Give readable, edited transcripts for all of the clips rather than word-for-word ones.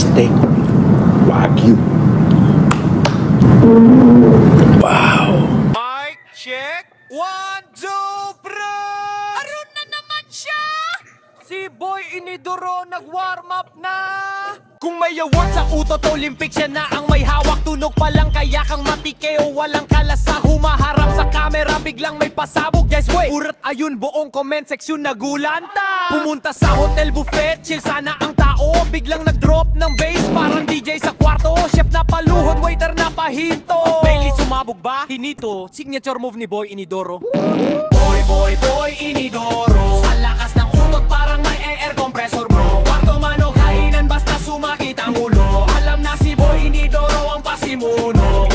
steak Wagyu. Wow. Mic check. 1, 2, bro! Aron na naman siya! Si Boy Inidoro nag-warm up na! Kung may award sa utot Olympic, siya na ang may hawak. Tunog pa lang kaya kang matikeo, walang kalasa. Humaharap sa camera, biglang may pasabog. Yes, wait! Urat ayun, buong comment section nagulanta. Pumunta sa hotel buffet, chill sana ang tao. Biglang nag-drop ng bass, parang DJ sa kwarto. Chef na paluhod, waiter na pahinto. Bailey sumabog ba? Hinito, signature move ni Boy Inidoro. Boy Inidoro. Sa lakas ng utot parang may air compressor, bro. Kwarto man o kainan basta sumakit ang ulo. Alam na si Boy Inidoro ang pasimuno.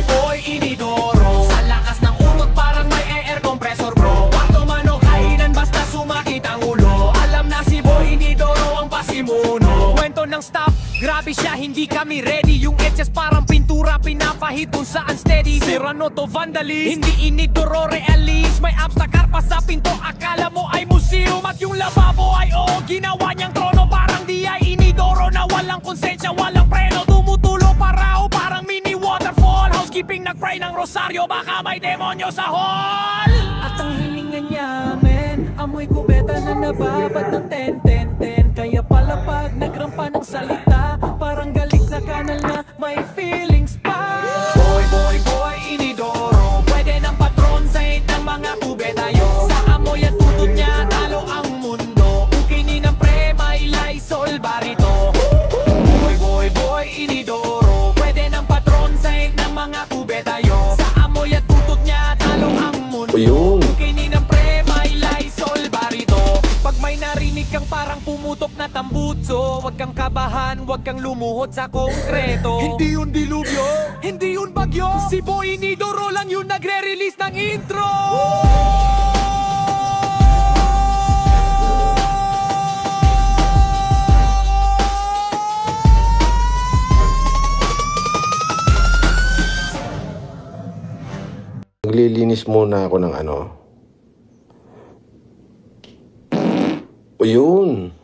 Boy Inidoro. Sa lakas ng utot parang may air compressor, bro. Kwarto man o kainan basta sumakit ang ulo. Alam na si Boy Inidoro ang pasimuno. Kwento ng staff, grabe siya, hindi kami ready. Yung etches parang pintura, pinapahit kung saan steady. Cyrano to vandalist, hindi Inidoro realist. May abs na karpa sa pinto, akala mo ay museum. At yung lababo ay oo, ginawa niyang trono. Parang di ay Inidoro na walang konsensya, walang preno. Tumutulo parao, parang mini waterfall. Housekeeping nagpray ng rosaryo, baka may demonyo sa hall. At ang hilingan niya, men, amoy kubeta na nababad ng 10-10-10. Kaya pala pag nagrampa ng salita, parang galit na kanal na may feelings pa. Boy Inidoro, pwede ng patron sa ng mga kubeta yo. Sa amoy at tutod niya, talo ang mundo. Ukinin ng pre, may Lysol barito. Boy Inidoro, pwede ng patron sa ng mga kubeta yo. Sa amoy at tutod niya, talo ang mundo. Ayun. Ukinin ng pre, may Lysol barito. Pag may narinig kang parang pumutok na tambutso, wag kang kabahan, wag kang lumuhod sa konkreto. Hindi yun dilubyo, hindi yun bagyo. Si Boy Inidoro lang yun nagre-release ng intro. Naglilinis muna ako ng ano. Ayun.